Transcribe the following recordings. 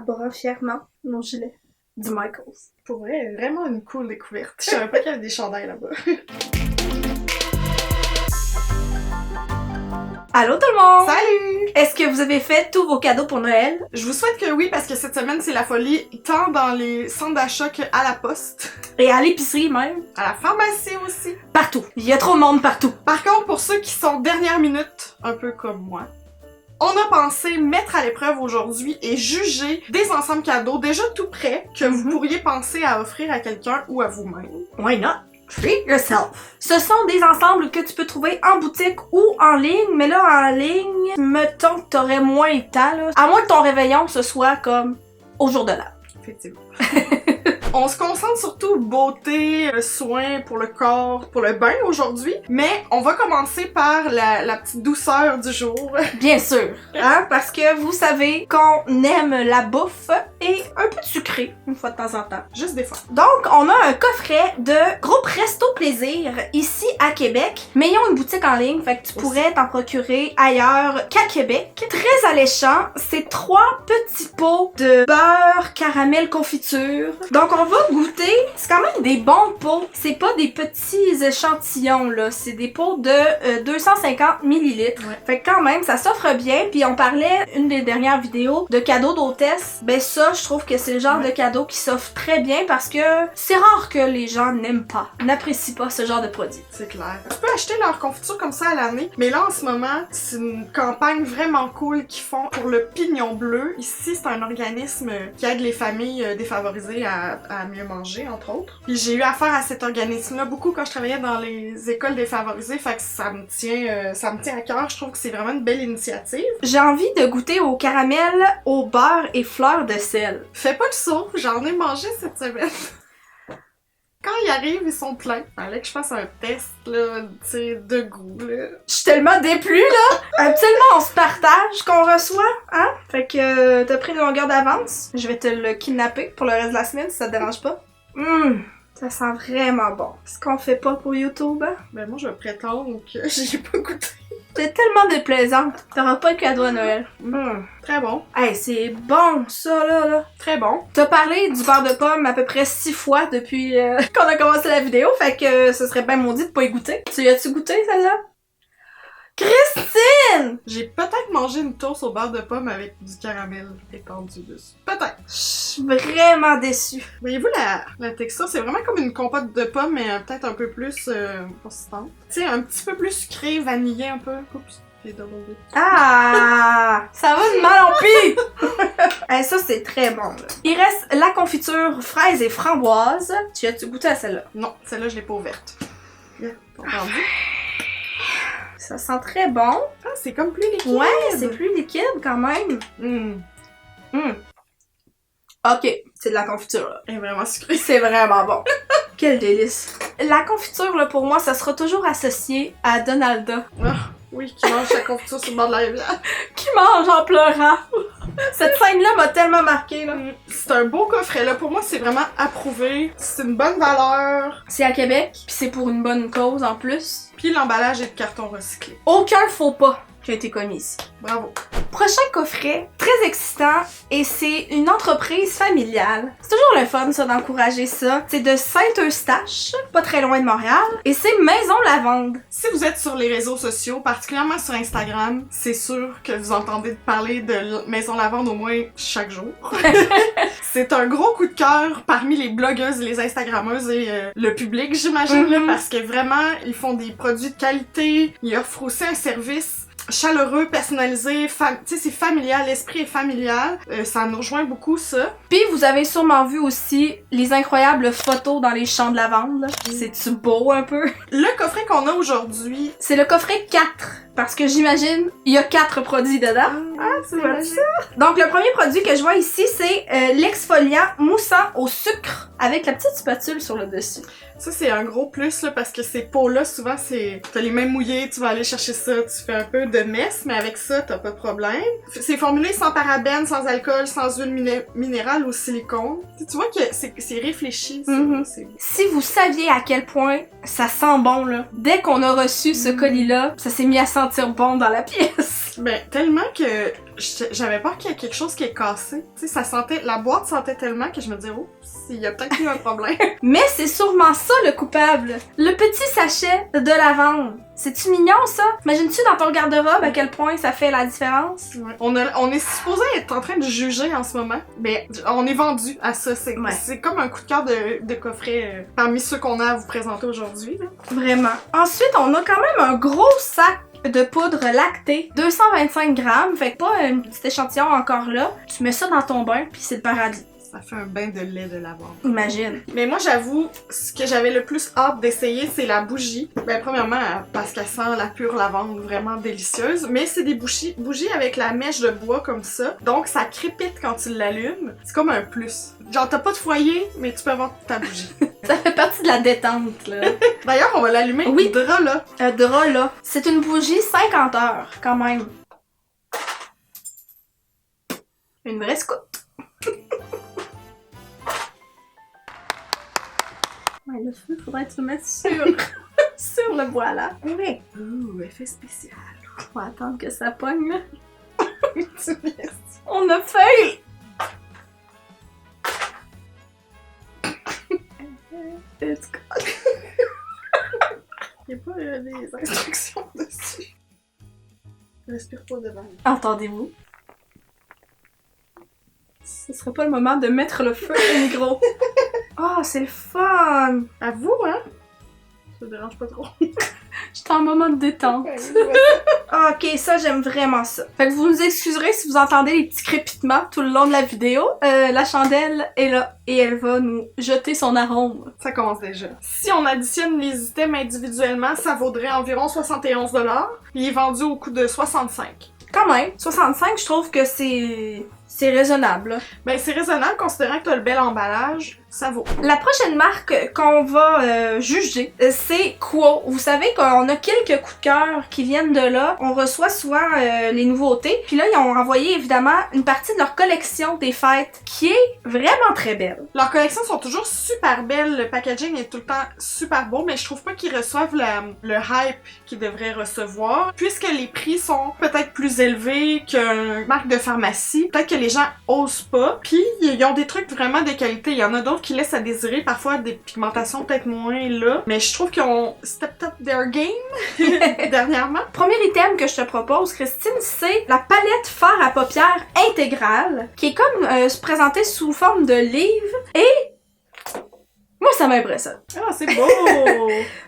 arborant fièrement mon gilet du Michaels. Pour vrai, vraiment une cool découverte. Je savais pas qu'il y avait des chandails là-bas. Allô tout le monde! Salut! Est-ce que vous avez fait tous vos cadeaux pour Noël? Je vous souhaite que oui, parce que cette semaine, c'est la folie, tant dans les centres d'achat qu'à la poste. Et à l'épicerie même? À la pharmacie aussi. Partout. Il y a trop de monde partout. Par contre, pour ceux qui sont dernière minute, un peu comme moi, on a pensé mettre à l'épreuve aujourd'hui et juger des ensembles cadeaux déjà tout prêts que vous pourriez penser à offrir à quelqu'un ou à vous-même. Why not? Treat yourself. Ce sont des ensembles que tu peux trouver en boutique ou en ligne, mais là, en ligne, mettons que t'aurais moins le temps, là. À moins que ton réveillon, ce soit comme au jour de l'an. Effectivement. On se concentre surtout beauté, soins pour le corps, pour le bain aujourd'hui, mais on va commencer par la petite douceur du jour. Bien sûr, hein, parce que vous savez qu'on aime la bouffe et un peu de sucré, une fois de temps en temps. Juste des fois. Donc, on a un coffret de Groupe Resto Plaisir ici à Québec, mais ils ont une boutique en ligne, fait que tu pourrais t'en procurer ailleurs qu'à Québec. Très alléchant, c'est 3 petits pots de beurre, caramel, confiture. Donc, on va goûter, c'est quand même des bons pots. C'est pas des petits échantillons, là. C'est des pots de 250 ml. Ouais. Fait que quand même, ça s'offre bien. Puis on parlait, une des dernières vidéos, de cadeaux d'hôtesse. Ben ça, je trouve que c'est le genre de cadeau qui s'offre très bien parce que c'est rare que les gens n'aiment pas, n'apprécient pas ce genre de produit. C'est clair. Tu peux acheter leur confiture comme ça à l'année, mais là, en ce moment, c'est une campagne vraiment cool qu'ils font pour le Pignon Bleu. Ici, c'est un organisme qui aide les familles défavorisées à mieux manger, entre autres. Puis j'ai eu affaire à cet organisme-là beaucoup quand je travaillais dans les écoles défavorisées, fait que ça me tient à cœur. Je trouve que c'est vraiment une belle initiative. J'ai envie de goûter au caramel, au beurre et fleurs de sel. Fais pas le saut, j'en ai mangé cette semaine. Quand ils arrivent, ils sont pleins. Fallait que je fasse un test, là, tu sais, de goût, là. Je suis tellement déplu, là! Habituellement, on se partage qu'on reçoit, hein? Fait que t'as pris une longueur d'avance. Je vais te le kidnapper pour le reste de la semaine, si ça te dérange pas. Ça sent vraiment bon. Ce qu'on fait pas pour YouTube, hein? Ben moi, je vais prétendre que j'y ai pas goûté. T'es tellement déplaisante. T'auras pas de cadeau à Noël. Très bon. Hey, c'est bon, ça, là. Très bon. T'as parlé du beurre de pomme à peu près 6 fois depuis qu'on a commencé la vidéo, fait que ce serait bien maudit de pas y goûter. Tu y as-tu goûté, celle-là? Christine! J'ai peut-être mangé une toast au beurre de pomme avec du caramel étendu dessus. Peut-être. Je suis vraiment déçue. Voyez-vous la texture? C'est vraiment comme une compote de pommes, mais peut-être un peu plus consistante. Tu sais, un petit peu plus sucré, vanillé un peu. Oups, j'ai double. Ah! Ça va de mal en pis! Hey, ça, c'est très bon, là. Il reste la confiture fraise et framboise. Tu as-tu goûté à celle-là? Non, celle-là, je l'ai pas ouverte. Bien, t'as entendu? Ça sent très bon. Ah, c'est comme plus liquide. Ouais, c'est plus liquide quand même. Ok, c'est de la confiture, là. Elle est vraiment sucrée. C'est vraiment bon. Quel délice. La confiture, là, pour moi, ça sera toujours associé à Donalda. Ah, oui, qui mange sa confiture sur le bord de la rivière. Qui mange en pleurant. Cette scène-là m'a tellement marquée, là. C'est un beau coffret, là. Pour moi, c'est vraiment approuvé. C'est une bonne valeur. C'est à Québec, puis c'est pour une bonne cause en plus. Puis l'emballage est de carton recyclé. Aucun faux pas qui a été commis ici. Bravo. Prochain coffret, très excitant, et c'est une entreprise familiale. C'est toujours le fun, ça, d'encourager ça. C'est de Saint-Eustache, pas très loin de Montréal, et c'est Maison Lavande. Si vous êtes sur les réseaux sociaux, particulièrement sur Instagram, c'est sûr que vous entendez parler de Maison Lavande au moins chaque jour. C'est un gros coup de cœur parmi les blogueuses et les Instagrammeuses et le public, j'imagine, là, parce que vraiment, ils font des produits de qualité, ils offrent aussi un service chaleureux, personnalisé, tu sais, c'est familial, l'esprit est familial, ça nous rejoint beaucoup, ça. Puis vous avez sûrement vu aussi les incroyables photos dans les champs de lavande, là. C'est-tu beau un peu? Le coffret qu'on a aujourd'hui, C'est le coffret 4, parce que j'imagine, il y a 4 produits dedans. c'est magique. Donc le premier produit que je vois ici, c'est l'exfoliant moussant au sucre avec la petite spatule sur le dessus. Ça, c'est un gros plus, là, parce que ces pots-là, souvent, t'as les mains mouillées, tu vas aller chercher ça, tu fais un peu de messe, mais avec ça, t'as pas de problème. C'est formulé sans parabènes, sans alcool, sans huile minérale ou silicone. Tu vois que c'est réfléchi, ça. Si vous saviez à quel point ça sent bon, là, dès qu'on a reçu ce colis-là, ça s'est mis à sentir sentir bon dans la pièce. Ben, tellement que j'avais peur qu'il y ait quelque chose qui est cassé. Tu sais, ça sentait... La boîte sentait tellement que je me disais, oh, il y a peut-être eu un problème. Mais c'est sûrement ça le coupable. Le petit sachet de lavande. C'est-tu mignon, ça? Imagines-tu dans ton garde-robe à quel point ça fait la différence? Ouais. On est supposé être en train de juger en ce moment, mais on est vendu à ça. C'est comme un coup de cœur de coffret parmi ceux qu'on a à vous présenter aujourd'hui. Vraiment. Ensuite, on a quand même un gros sac de poudre lactée, 225 grammes, fait que pas un petit échantillon encore là. Tu mets ça dans ton bain, puis c'est le paradis. Ça fait un bain de lait de lavande. Imagine. Mais moi, j'avoue, ce que j'avais le plus hâte d'essayer, c'est la bougie. Ben, premièrement, parce qu'elle sent la pure lavande, vraiment délicieuse. Mais c'est des bougies avec la mèche de bois comme ça. Donc, ça crépite quand tu l'allumes. C'est comme un plus. Genre, t'as pas de foyer, mais tu peux avoir ta bougie. Ça fait partie de la détente, là. D'ailleurs, on va l'allumer. Oui. Drap là. Drap, là. C'est une bougie 50 heures, quand même. Une vraie scout. Ouais, le feu, faudrait que tu le mettes sur, sur le bois, là. Oui. Ouh, effet spécial. On va attendre que ça pogne, là. Tu viens. On a fail! It's good. Il n'y a pas des instructions dessus. Respire pas devant. Entendez-vous? Ce serait pas le moment de mettre le feu au micro. Oh, c'est le fun! À vous, hein? Ça te dérange pas trop. J'étais en moment de détente. Ah, ok, ça, j'aime vraiment ça. Fait que vous nous excuserez si vous entendez les petits crépitements tout le long de la vidéo. La chandelle est là et elle va nous jeter son arôme. Ça commence déjà. Si on additionne les items individuellement, ça vaudrait environ 71$. Il est vendu au coût de 65$. Quand même, 65, je trouve que c'est raisonnable. Ben, c'est raisonnable considérant que t'as le bel emballage. Ça vaut. La prochaine marque qu'on va juger, c'est Quo. Vous savez qu'on a quelques coups de cœur qui viennent de là. On reçoit souvent les nouveautés. Puis là, ils ont envoyé évidemment une partie de leur collection des fêtes qui est vraiment très belle. Leurs collections sont toujours super belles. Le packaging est tout le temps super beau, mais je trouve pas qu'ils reçoivent le hype qu'ils devraient recevoir. Puisque les prix sont peut-être plus élevés qu'une marque de pharmacie, peut-être que les gens osent pas. Puis ils ont des trucs vraiment de qualité. Il y en a d'autres qui laissent à désirer, parfois des pigmentations peut-être moins là, mais je trouve qu'ils ont stepped up their game dernièrement. Premier item que je te propose, Christine, c'est la palette fard à paupières intégrale, qui est comme présentée sous forme de livre, et moi, ça m'impressionne. Ah, c'est beau!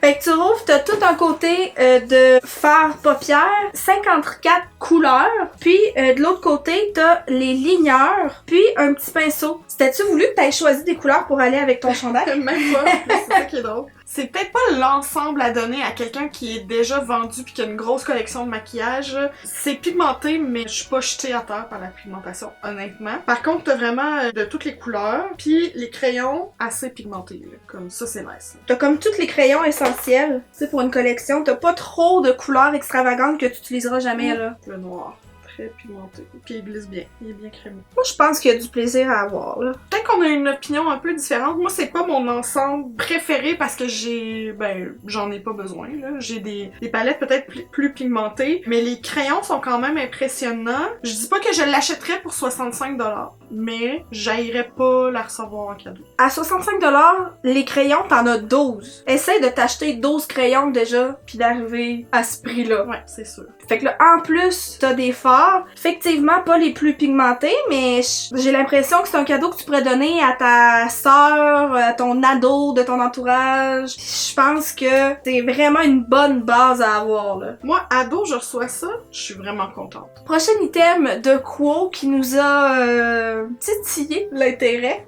Fait que tu trouves, t'as tout un côté de fard paupières, 54 couleurs, puis de l'autre côté, t'as les ligneurs, puis un petit pinceau. C'était-tu voulu que t'aies choisi des couleurs pour aller avec ton chandail? Même pas, c'est ça qui est drôle. C'est peut-être pas l'ensemble à donner à quelqu'un qui est déjà vendu puis qui a une grosse collection de maquillage. C'est pigmenté, mais je suis pas jetée à terre par la pigmentation, honnêtement. Par contre, t'as vraiment de toutes les couleurs, puis les crayons assez pigmentés, là. Comme ça, c'est nice. T'as comme tous les crayons essentiels, tu sais, pour une collection. T'as pas trop de couleurs extravagantes que tu utiliseras jamais, là. Le noir. Très pigmenté. Puis il glisse bien. Il est bien crémeux. Moi, je pense qu'il y a du plaisir à avoir, là. Peut-être qu'on a une opinion un peu différente. Moi, c'est pas mon ensemble préféré parce que j'en ai pas besoin, là. J'ai des palettes peut-être plus pigmentées, mais les crayons sont quand même impressionnants. Je dis pas que je l'achèterais pour 65$, mais j'haïrais pas la recevoir en cadeau. À 65$, les crayons, t'en as 12. Essaye de t'acheter 12 crayons déjà, puis d'arriver à ce prix-là. Ouais, c'est sûr. Fait que là, en plus, t'as des fards. Effectivement, pas les plus pigmentés, mais j'ai l'impression que c'est un cadeau que tu pourrais donner à ta sœur, à ton ado de ton entourage. Je pense que c'est vraiment une bonne base à avoir, là. Moi, ado, je reçois ça, je suis vraiment contente. Prochain item de Quo qui nous a titillé l'intérêt,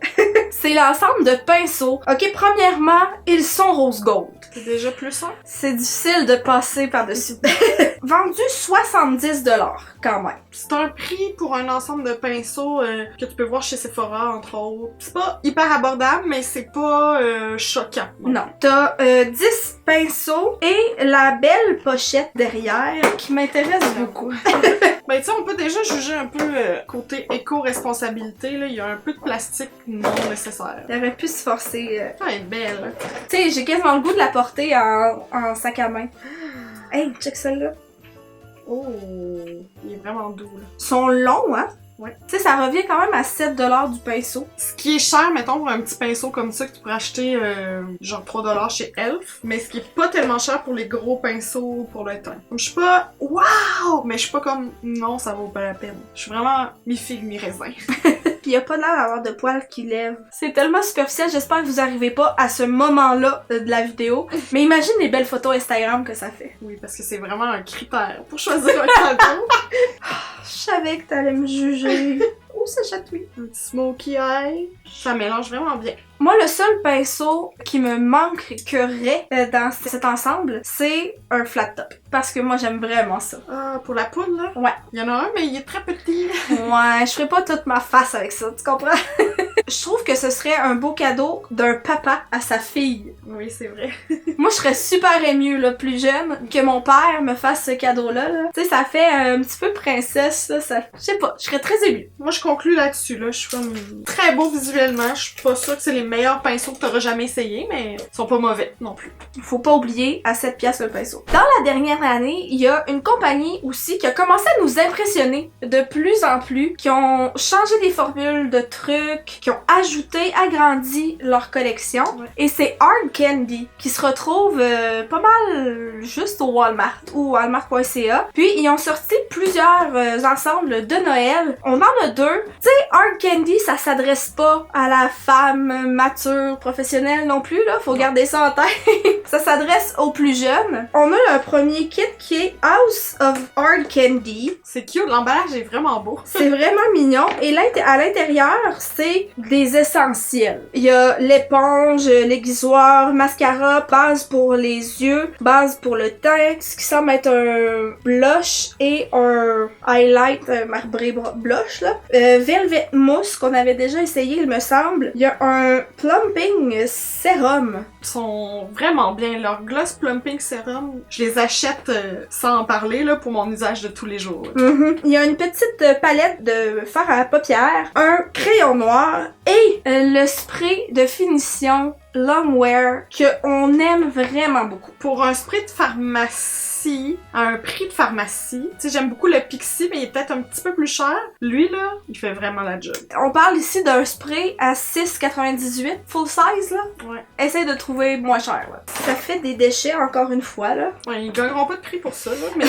c'est l'ensemble de pinceaux. Ok, premièrement, ils sont rose gold. C'est déjà plus un? C'est difficile de passer par-dessus. Vendu 70$ quand même. C'est un prix pour un ensemble de pinceaux que tu peux voir chez Sephora, entre autres. C'est pas hyper abordable, mais c'est pas choquant. Non. T'as 10 pinceaux et la belle pochette derrière qui m'intéresse beaucoup. Ben tu sais, on peut déjà juger un peu côté éco-responsabilité, là. Il y a un peu de plastique non nécessaire. Elle aurait pu se forcer. Elle est belle. Tu sais, j'ai quasiment le goût de la porter en sac à main. Hey, check celle-là. Oh, il est vraiment doux, là. Ils sont longs, hein? Ouais. Tu sais, ça revient quand même à 7$ du pinceau. Ce qui est cher, mettons, pour un petit pinceau comme ça que tu pourrais acheter genre 3$ chez Elf, mais ce qui est pas tellement cher pour les gros pinceaux pour le teint. Je suis pas waouh, mais je suis pas comme non, ça vaut pas la peine. Je suis vraiment mi-figue, mi-raisin. Pis y a pas l'air d'avoir de poils qui lèvent. C'est tellement superficiel, j'espère que vous arrivez pas à ce moment-là de la vidéo. Mais imagine les belles photos Instagram que ça fait. Oui, parce que c'est vraiment un critère pour choisir un cadeau. Je savais que t'allais me juger. Oh, ça chatouille. Un petit smokey eye. Ça mélange vraiment bien. Moi, le seul pinceau qui me manquerait dans cet ensemble, c'est un flat top. Parce que moi, j'aime vraiment ça. Ah, pour la poudre, là? Ouais. Il y en a un, mais il est très petit. Ouais, je ferais pas toute ma face avec ça, tu comprends? Je trouve que ce serait un beau cadeau d'un papa à sa fille. Oui, c'est vrai. Moi, je serais super émue, là, plus jeune, que mon père me fasse ce cadeau-là. Là. Tu sais, ça fait un petit peu princesse, là. Ça... Je sais pas, je serais très émue. Moi, je conclue là-dessus, là. Je suis comme très beau visuellement. Je suis pas sûre que c'est les meilleurs pinceaux que t'auras jamais essayé, mais ils sont pas mauvais non plus. Faut pas oublier, à 7$ le pinceau. Dans la dernière année, il y a une compagnie aussi qui a commencé à nous impressionner de plus en plus, qui ont changé des formules de trucs, qui ont ajouté, agrandi leur collection. Ouais. Et c'est Hard Candy qui se retrouve pas mal juste au Walmart ou walmart.ca. Puis ils ont sorti plusieurs ensembles de Noël. On en a deux. Tu sais, Hard Candy, ça s'adresse pas à la femme mature, professionnelle non plus, là. Faut garder ça en tête. Ça s'adresse aux plus jeunes. On a un premier kit qui est House of Hard Candy. C'est cute, l'emballage est vraiment beau. C'est vraiment mignon. Et là, à l'intérieur, c'est des essentiels. Il y a l'éponge, l'aiguisoir, mascara, base pour les yeux, base pour le teint, ce qui semble être un blush et un highlight marbré blush, là. Velvet Mousse, qu'on avait déjà essayé, il me semble. Il y a un plumping sérum. Ils sont vraiment bien. Leur gloss plumping serum, je les achète sans en parler là, pour mon usage de tous les jours. Il y a une petite palette de fard à paupières, un crayon noir et le spray de finition Longwear qu'on aime vraiment beaucoup. Pour un spray de pharmacie, à un prix de pharmacie, tu sais, j'aime beaucoup le Pixie, mais il est peut-être un petit peu plus cher. Lui, là, il fait vraiment la job. On parle ici d'un spray à 6,98, full size, là. Ouais. Essaye de trouver moins cher, là. Ça fait des déchets, encore une fois, là. Ouais, ils gagneront pas de prix pour ça, là, mais...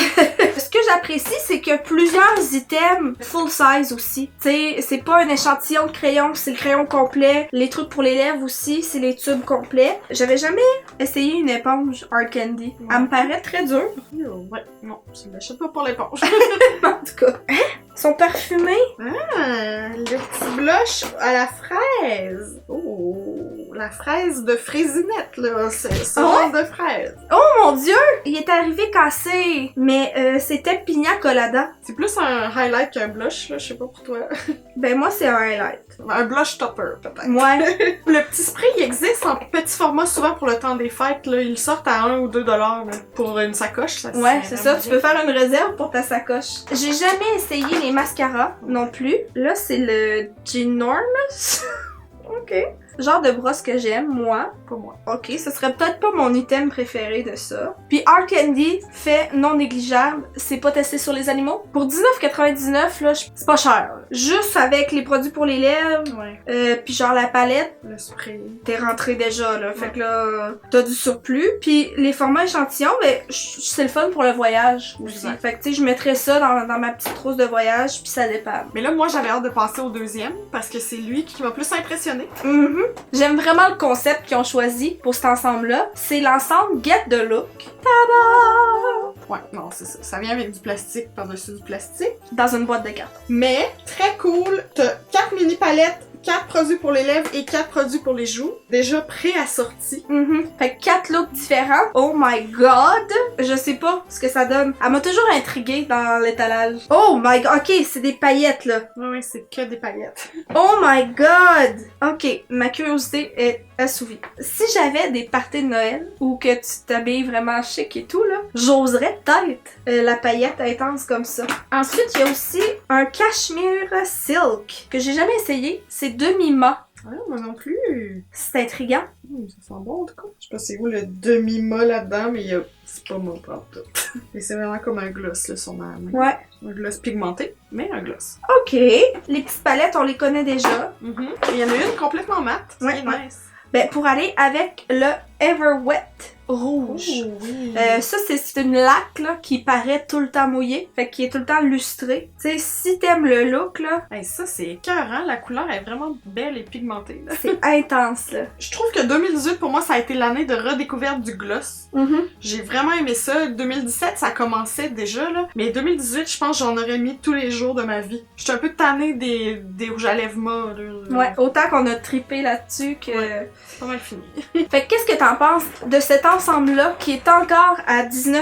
Ce que j'apprécie, c'est que plusieurs items full size aussi. Tu sais, c'est pas un échantillon de crayon, c'est le crayon complet. Les trucs pour les lèvres aussi, c'est les tubes complets. J'avais jamais essayé une éponge Hard Candy. Ouais. Elle me paraît très dure. Ouais, non, je l'achète pas pour l'éponge. En tout cas. Hein? Ils sont parfumés. Ah, le petit blush à la fraise. Oh, la fraise de fraisinette, là. C'est Ah de fraise. Oh mon dieu! Il est arrivé cassé. Mais c'était pina colada. C'est plus un highlight qu'un blush, là. Je sais pas pour toi. Ben moi, c'est un highlight. Un blush topper, peut-être. Ouais. Le petit spray, il existe en petit format, souvent pour le temps des fêtes, là. Ils le sortent à 1 ou 2$ là, pour une sacoche. Ça, Ouais, c'est ça. Tu peux faire une réserve pour ta sacoche. J'ai jamais essayé les mascaras non plus. Là, c'est le Ginormous. Ok. Genre de brosse que j'aime, moi. Pour moi. Ok, ce serait peut-être pas mon item préféré de ça. Puis Hard Candy, fait non négligeable, c'est pas testé sur les animaux. Pour 19,99$, là, c'est pas cher. Là. Juste avec les produits pour les lèvres, Ouais. puis genre la palette, Le spray. t'es rentré déjà, là. Fait que là, t'as du surplus. Puis les formats échantillons, ben, c'est le fun pour le voyage aussi. Exact. Fait que tu sais, je mettrais ça dans ma petite trousse de voyage, puis ça dépend. Mais là, moi, j'avais hâte de passer au deuxième, parce que c'est lui qui m'a plus impressionné. J'aime vraiment le concept qu'ils ont choisi pour cet ensemble-là. C'est l'ensemble Get the Look. Tada! Ouais, non, c'est ça. Ça vient avec du plastique par-dessus du plastique. Dans une boîte de carton. Mais, très cool, t'as 4 mini palettes, 4 produits pour les lèvres et 4 produits pour les joues, déjà pré-assortis. Fait que 4 looks différents. Oh my god! Je sais pas ce que ça donne. Elle m'a toujours intriguée dans l'étalage. Oh my god! Ok, c'est des paillettes là. Ouais, c'est que des paillettes. Oh my god! Ok, ma curiosité est assouvie. Si j'avais des parties de Noël ou que tu t'habilles vraiment chic et tout là, j'oserais peut-être la paillette intense comme ça. Ensuite, il y a aussi un cashmere silk que j'ai jamais essayé. C'est demi-mât. Ah, moi non plus. C'est intriguant. Ça sent bon, en tout cas. Je sais pas c'est où le demi-mât là-dedans, mais c'est pas mât pas tout. Mais c'est vraiment comme un gloss, là, sur ma main. Ouais. Un gloss pigmenté, mais un gloss. OK. Les petites palettes, on les connaît déjà. Et il y en a une complètement mate. Ouais, C'est ouais. nice. Ben, pour aller avec le Everwet rouge. Oh, oui. Ça, c'est une laque là, qui paraît tout le temps mouillée, fait qu'il est tout le temps lustré. Tu sais, si t'aimes le look, là, Hey, ça, c'est écœurant. La couleur est vraiment belle et pigmentée. Là. c'est intense, là. Je trouve que 2018, pour moi, ça a été l'année de redécouverte du gloss. J'ai vraiment aimé ça. 2017, ça commençait déjà, là. Mais 2018, je pense que j'en aurais mis tous les jours de ma vie. J'étais un peu tannée des rouges à lèvres mâts, là. Ouais, autant qu'on a trippé là-dessus que... Ouais. C'est pas mal fini. Fait que qu'est-ce que t'en penses de cet ensemble-là qui est encore à 19$?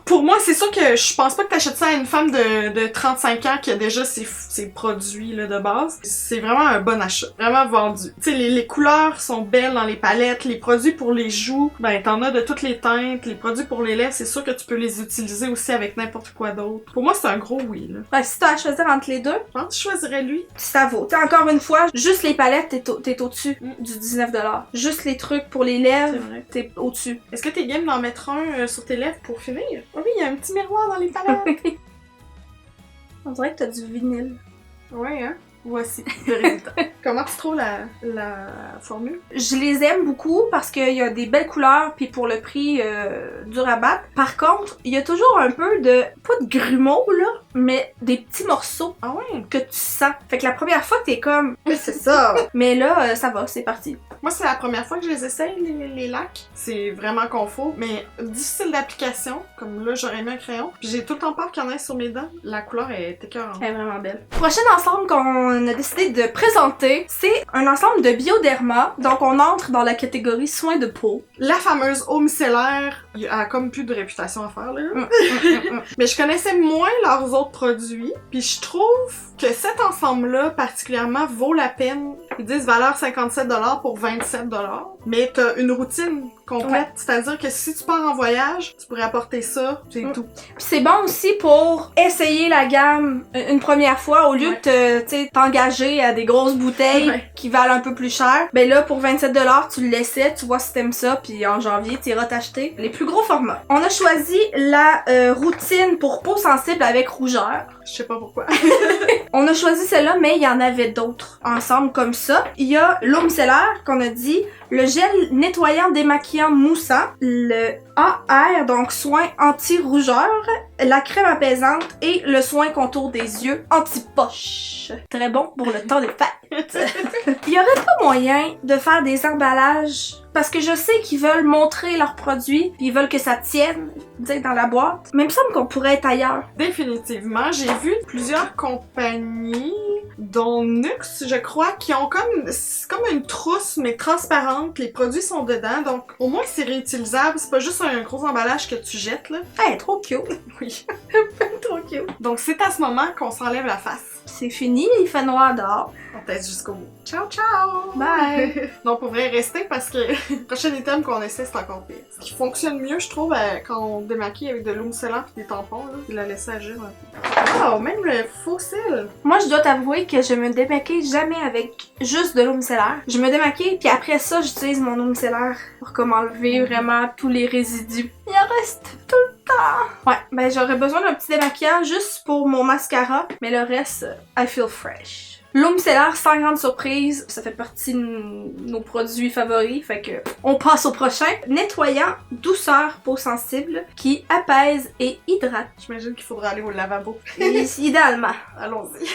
Pour moi, c'est sûr que je pense pas que t'achètes ça à une femme de 35 ans qui a déjà ses produits là, de base. C'est vraiment un bon achat. Vraiment vendu. Tu sais, les couleurs sont belles dans les palettes. Les produits pour les joues, ben t'en as de toutes les teintes. Les produits pour les lèvres, c'est sûr que tu peux les utiliser aussi avec n'importe quoi d'autre. Pour moi, c'est un gros oui, là. Fait que si t'as à choisir entre les deux, Je pense que je choisirais lui. ça vaut. T'sais, encore une fois, juste les palettes, t'es au-dessus du 19$. Juste les trucs pour les C'est lèvres, vrai. t'es au-dessus. Est-ce que t'es game d'en mettre un sur tes lèvres pour finir? Oh oui, il y a un petit miroir dans les palettes. On dirait que t'as du vinyle. Ouais, hein? Voici le résultat. Comment tu trouves la formule? Je les aime beaucoup parce qu'il y a des belles couleurs puis pour le prix du rabat. Par contre, il y a toujours un peu de, pas de grumeaux là, mais des petits morceaux Ah ouais? que tu sens. Fait que la première fois t'es comme, c'est ça. Mais là, ça va, c'est parti. Moi, c'est la première fois que je les essaye, les lacs. C'est vraiment confort, mais difficile d'application. Comme là, j'aurais mis un crayon. Puis j'ai tout le temps peur qu'il y en ait sur mes dents. La couleur est écœurante. Elle est vraiment belle. Prochain ensemble qu'on a décidé de présenter, c'est un ensemble de Bioderma. Donc on entre dans la catégorie soins de peau. La fameuse eau micellaire, elle a comme plus de réputation à faire, là. Mais je connaissais moins leurs autres produits. Puis je trouve que cet ensemble-là, particulièrement, vaut la peine. Ils disent valeur 57$ pour 27$. Mais t'as une routine complète. Ouais. C'est-à-dire que si tu pars en voyage, tu pourrais apporter ça, c'est tout. Puis c'est bon aussi pour essayer la gamme une première fois au lieu de t'engager à des grosses bouteilles qui valent un peu plus cher. Ben là, pour 27$, tu le laissais, tu vois si t'aimes ça, puis en janvier, tu iras t'acheter les plus gros formats. On a choisi la routine pour peau sensible avec rougeur. Je sais pas pourquoi. On a choisi celle-là, mais il y en avait d'autres ensemble comme ça. Il y a l'eau micellaire qu'on a dit, le gel nettoyant démaquillant moussant, le AR, donc soin anti-rougeur, la crème apaisante et le soin contour des yeux anti-poche. Très bon pour le temps des fêtes. Il y aurait pas moyen de faire des emballages parce que je sais qu'ils veulent montrer leurs produits puis ils veulent que ça tienne, dans la boîte. Mais il me semble qu'on pourrait être ailleurs. Définitivement. J'ai vu plusieurs compagnies, dont Nux, je crois, qui ont c'est comme une trousse, mais transparente. Les produits sont dedans, donc au moins c'est réutilisable. C'est pas juste un gros emballage que tu jettes, là. Hey, trop cute. Oui. Trop cute. Donc c'est à ce moment qu'on s'enlève la face. C'est fini, il fait noir dehors. On teste jusqu'au bout. Ciao, ciao! Bye! Non, pour vrai, rester parce que le prochain item qu'on essaie, c'est encore pire. Ce qui fonctionne mieux, je trouve, quand on démaquille avec de l'eau micellaire et des tampons, là, puis la laisser agir un peu. Oh, même le fossile! Moi, je dois t'avouer que je me démaquille jamais avec juste de l'eau micellaire. Je me démaquille, puis après ça, j'utilise mon eau micellaire pour comme enlever vraiment tous les résidus. Il en reste tout le temps! Ouais, ben j'aurais besoin d'un petit démaquillant juste pour mon mascara, mais le reste, I feel fresh. L'eau micellaire, sans grande surprise, ça fait partie de nos produits favoris, fait que on passe au prochain. Nettoyant douceur peau sensible qui apaise et hydrate. J'imagine qu'il faudra aller au lavabo. Idéalement. Allons-y.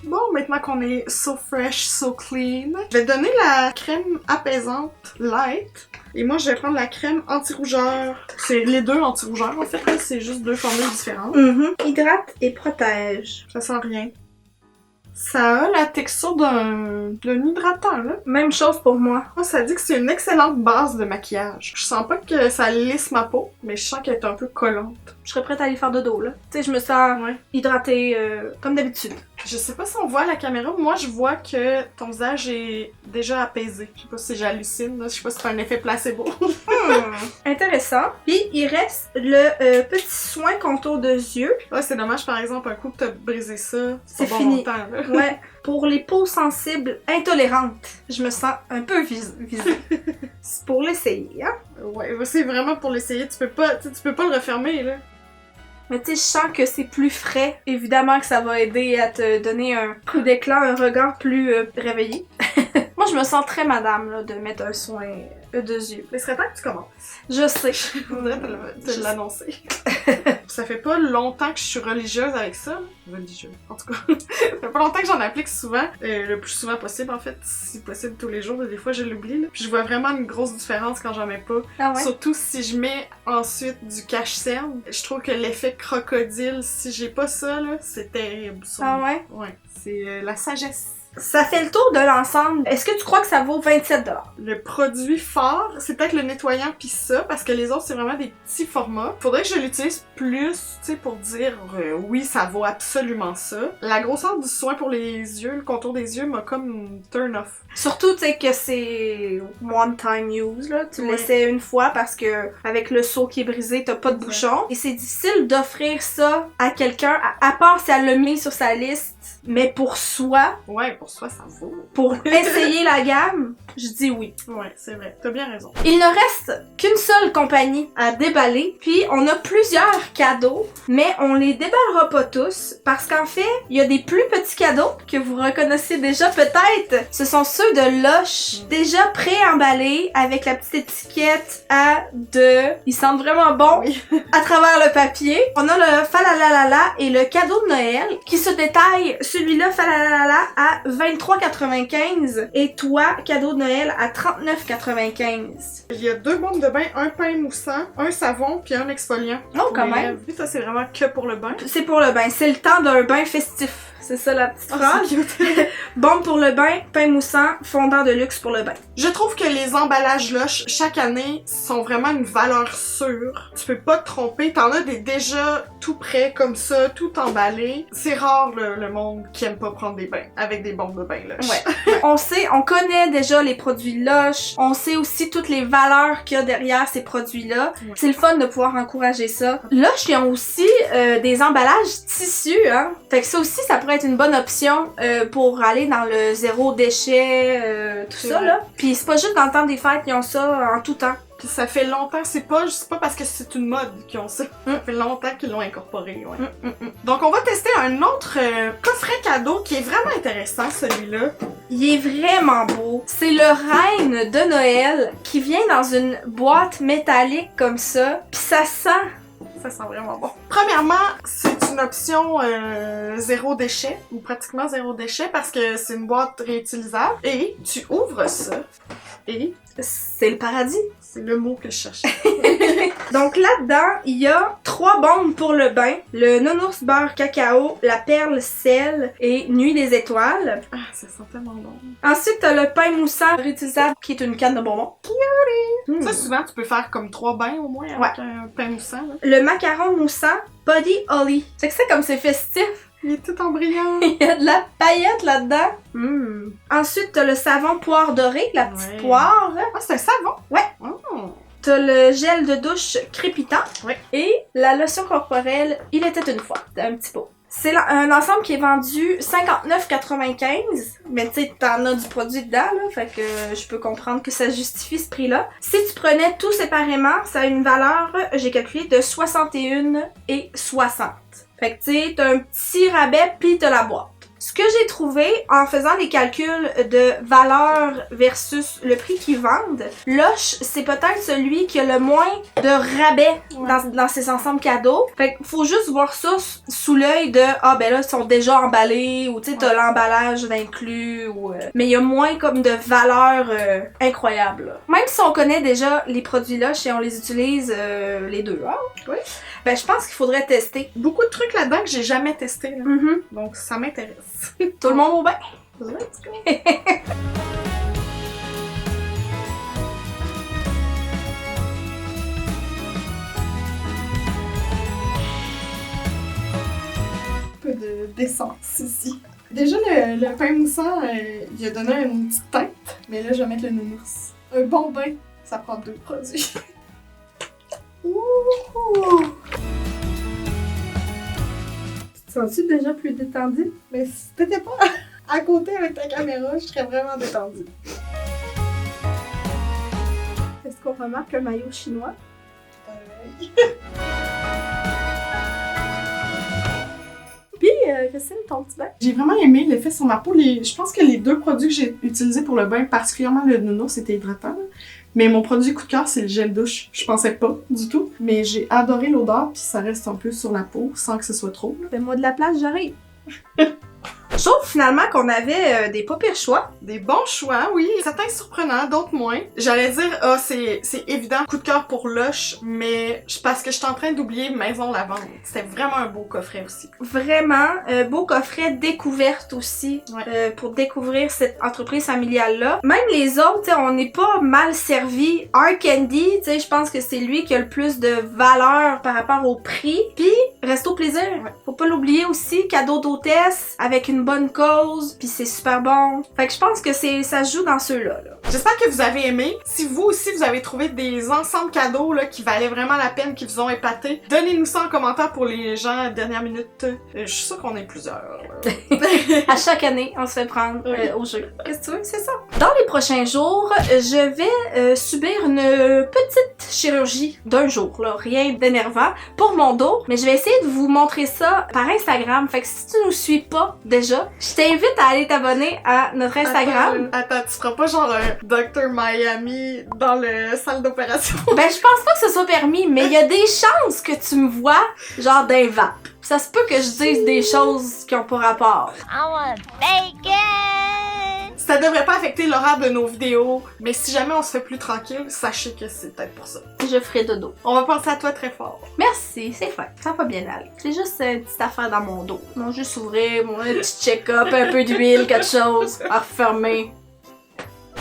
Bon, maintenant qu'on est so fresh, so clean, je vais donner la crème apaisante light. Et moi, je vais prendre la crème anti-rougeur. C'est les deux anti-rougeurs, en fait. C'est juste deux formules différentes. Hydrate et protège. Ça sent rien. Ça a la texture d'un hydratant, là. Même chose pour moi. Moi, ça dit que c'est une excellente base de maquillage. Je sens pas que ça lisse ma peau, mais je sens qu'elle est un peu collante. Je serais prête à aller faire dodo, là. Tu sais, je me sens hydratée comme d'habitude. Je sais pas si on voit à la caméra, moi je vois que ton visage est déjà apaisé. Je sais pas si j'hallucine, là. Je sais pas si c'est un effet placebo. Intéressant. Puis il reste le petit soin contour de yeux. Ouais, c'est dommage, par exemple, un coup que t'as brisé ça, C'est pas bon fini. longtemps, là. Ouais. Pour les peaux sensibles intolérantes, je me sens un peu visée. C'est pour l'essayer, hein? Ouais, c'est vraiment pour l'essayer, tu peux pas le refermer, là. Mais tu sais, je sens que c'est plus frais. Évidemment que ça va aider à te donner un coup d'éclat, un regard plus réveillé. Moi, je me sens très madame, là, de mettre un soin de yeux. Mais ce serait temps que tu commences. Je sais. Je voudrais te l'annoncer. Ça fait pas longtemps que je suis religieuse avec ça. Religieuse, en tout cas. Ça fait pas longtemps que j'en applique souvent. Le plus souvent possible, en fait. Si possible, tous les jours. Des fois, je l'oublie, là. Puis je vois vraiment une grosse différence quand j'en mets pas. Ah ouais? Surtout si je mets ensuite du cache-cerne. Je trouve que l'effet crocodile, si j'ai pas ça, là, c'est terrible. Ah ouais? Ouais. C'est la sagesse. Ça fait le tour de l'ensemble. Est-ce que tu crois que ça vaut 27$? Le produit fort, c'est peut-être le nettoyant pis ça, parce que les autres, c'est vraiment des petits formats. Faudrait que je l'utilise plus, tu sais, pour dire oui, ça vaut absolument ça. La grosseur du soin pour les yeux, le contour des yeux, m'a comme turn off. Surtout, tu sais, que c'est one time use, là. Tu Ouais. l'essaies une fois parce que avec le seau qui est brisé, t'as pas de bouchon. Et c'est difficile d'offrir ça à quelqu'un, à part si elle l'a mis sur sa liste. Mais pour soi, Ouais, pour soi, ça vaut. pour essayer la gamme, je dis oui. Ouais, c'est vrai. T'as bien raison. Il ne reste qu'une seule compagnie à déballer, puis on a plusieurs cadeaux, mais on les déballera pas tous, parce qu'en fait, il y a des plus petits cadeaux que vous reconnaissez déjà peut-être. Ce sont ceux de Lush, déjà pré-emballés, avec la petite étiquette A2. Ils sentent vraiment bon Oui. à travers le papier. On a le Falalalala et le cadeau de Noël, qui se détaille, celui-là Falalalala à 23,95 et toi, cadeau de Noël à 39,95. Il y a 2 bombes de bain, un pain moussant, un savon, puis un exfoliant. Oh, pour quand les même. lèvres. Puis ça, c'est vraiment que pour le bain. C'est pour le bain. C'est le temps d'un bain festif. C'est ça la petite Ah, phrase. c'est cute. Bombe pour le bain, pain moussant, fondant de luxe pour le bain. Je trouve que les emballages Lush, chaque année, sont vraiment une valeur sûre. Tu peux pas te tromper. T'en as des déjà tout prêts comme ça, tout emballés. C'est rare le monde qui aime pas prendre des bains avec des bombes de bain Lush. Ouais. On connaît déjà les produits Lush. On sait aussi toutes les valeurs qu'il y a derrière ces produits-là. Ouais. C'est le fun de pouvoir encourager ça. Lush, ils ont aussi des emballages tissus, hein. Fait que ça aussi, ça pourrait être une bonne option pour aller dans le zéro déchet, tout C'est ça, vrai. là. Puis c'est pas juste dans le temps des fêtes, ils ont ça en tout temps. Puis ça fait longtemps, c'est pas parce que c'est une mode qu'ils ont ça. Ça fait longtemps qu'ils l'ont incorporé, ouais. Donc on va tester un autre coffret cadeau qui est vraiment intéressant, celui-là. Il est vraiment beau. C'est le Reine de Noël qui vient dans une boîte métallique comme ça. Pis ça sent. Ça sent vraiment bon. Premièrement, c'est une option zéro déchet, ou pratiquement zéro déchet, parce que c'est une boîte réutilisable. Et tu ouvres ça, et C'est le paradis. c'est le mot que je cherchais. Donc là-dedans, il y a 3 bombes pour le bain. Le nounours beurre cacao, la perle sel et nuit des étoiles. Ah, ça sent tellement bon. Ensuite, t'as le pain moussant réutilisable qui est une canne de bonbons. Mmh. Ça, souvent, tu peux faire comme 3 bains au moins avec un pain moussant. Là. Le macaron moussant Body Holly. C'est que c'est comme c'est festif. Il est tout en brillant. Il y a de la paillette là-dedans. Ensuite, t'as le savon poire doré, la petite Ouais. poire. Ah, c'est un savon? Ouais. Oh. T'as le gel de douche crépitant. Ouais. Et la lotion corporelle Il était une fois. C'est un petit pot. C'est un ensemble qui est vendu 59,95. Mais tu sais, t'en as du produit dedans, là. Fait que je peux comprendre que ça justifie ce prix-là. Si tu prenais tout séparément, ça a une valeur, j'ai calculé, de 61,60. Fait que tu sais, t'as un petit rabais pis t'as la boîte. Ce que j'ai trouvé en faisant les calculs de valeur versus le prix qu'ils vendent, Lush, c'est peut-être celui qui a le moins de rabais dans ses ensembles cadeaux. Fait qu'il faut juste voir ça sous l'œil de ah ben là ils sont déjà emballés ou tu sais t'as l'emballage d'inclus ou mais il y a moins comme de valeur incroyable. Là. Même si on connaît déjà les produits Lush et on les utilise les deux, hein? Oui. Ben je pense qu'il faudrait tester. Beaucoup de trucs là-dedans que j'ai jamais testé. Là. Mm-hmm. Donc ça m'intéresse. Tout le monde au bain. Let's go. Un peu de d'essence ici. Déjà, le pain moussant, il a donné une petite teinte. Mais là, je vais mettre le nounours. Un bon bain. Ça prend 2 produits. Ouh! Tu te sens-tu déjà plus détendue? Mais si t'étais pas à côté avec ta caméra, je serais vraiment détendue. Est-ce qu'on remarque un maillot chinois? Oui. Puis, Christine, ton petit bain? J'ai vraiment aimé l'effet sur ma peau. Je pense que les 2 produits que j'ai utilisés pour le bain, particulièrement le nounours, c'était hydratant. Mais mon produit coup de cœur, c'est le gel douche. Je pensais pas du tout. Mais j'ai adoré l'odeur, puis ça reste un peu sur la peau sans que ce soit trop. Fais-moi de la place, j'arrive. Je trouve finalement qu'on avait des pas pires choix. Des bons choix, oui. Certains surprenants, d'autres moins. J'allais dire, c'est évident, coup de cœur pour Lush, mais parce que je suis en train d'oublier Maison Lavande. C'était vraiment un beau coffret aussi. Vraiment, beau coffret découverte aussi, Ouais. pour découvrir cette entreprise familiale-là. Même les autres, t'sais, on n'est pas mal servi. Art Candy, je pense que c'est lui qui a le plus de valeur par rapport au prix. Puis, Resto Plaisir, Ouais. faut pas l'oublier aussi, cadeau d'hôtesse avec une bonne cause, puis c'est super bon. Fait que je pense que ça se joue dans ceux-là. Là. J'espère que vous avez aimé. Si vous aussi, vous avez trouvé des ensembles cadeaux là, qui valaient vraiment la peine, qui vous ont épaté, donnez-nous ça en commentaire pour les gens dernière minute. Je suis sûre qu'on est plusieurs. À chaque année, on se fait prendre Oui. au jeu. Qu'est-ce que tu veux? C'est ça. Dans les prochains jours, je vais subir une petite chirurgie d'un jour, là. Rien d'énervant pour mon dos, mais je vais essayer de vous montrer ça par Instagram. Fait que si tu nous suis pas déjà, je t'invite à aller t'abonner à notre Instagram. Attends, tu feras pas genre un Dr. Miami dans le salle d'opération? Ben, je pense pas que ce soit permis, mais il y a des chances que tu me vois, genre d'un vape. Ça se peut que je dise des choses qui ont pas rapport. I want bacon! Ça devrait pas affecter l'horaire de nos vidéos, mais si jamais on se fait plus tranquille, sachez que c'est peut-être pour ça. Je ferai dodo. On va penser à toi très fort. Merci, c'est fin. Ça va bien aller. C'est juste une petite affaire dans mon dos. Non, juste ouvrir, mon petit check-up, un peu d'huile, quelque chose, à refermer.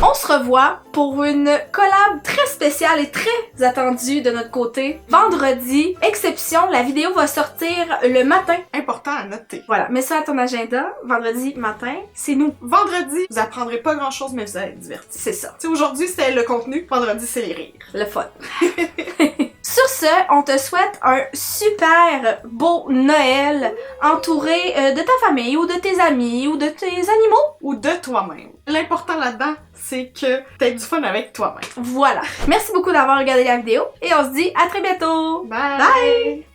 On se revoit pour une collab très spéciale et très attendue de notre côté. Vendredi, exception, la vidéo va sortir le matin. Important à noter. Voilà, mets ça à ton agenda. Vendredi matin, c'est nous. Vendredi, vous apprendrez pas grand chose, mais vous allez être divertis. C'est ça. Tu sais, aujourd'hui, c'est le contenu, vendredi, c'est les rires. Le fun. Sur ce, on te souhaite un super beau Noël entouré de ta famille ou de tes amis ou de tes animaux. Ou de toi-même. L'important là-dedans, c'est que t'aies du fun avec toi-même. Voilà. Merci beaucoup d'avoir regardé la vidéo et on se dit à très bientôt. Bye! Bye!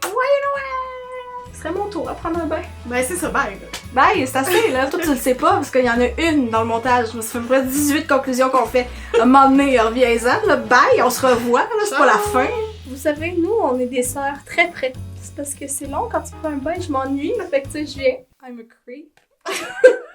Joyeux Noël! Ce serait mon tour à prendre un bain. Ben, c'est ça, bye! Bye, c'est assez là. Toi, tu le sais pas parce qu'il y en a une dans le montage. Ça fait près 18 conclusions qu'on fait. À un moment donné, reviens-en. Là, bye, on se revoit. Là, c'est pas la fin. Vous savez, nous, on est des sœurs très près. C'est parce que c'est long quand tu prends un bain, je m'ennuie. Fait que tu sais, je viens. I'm a creep.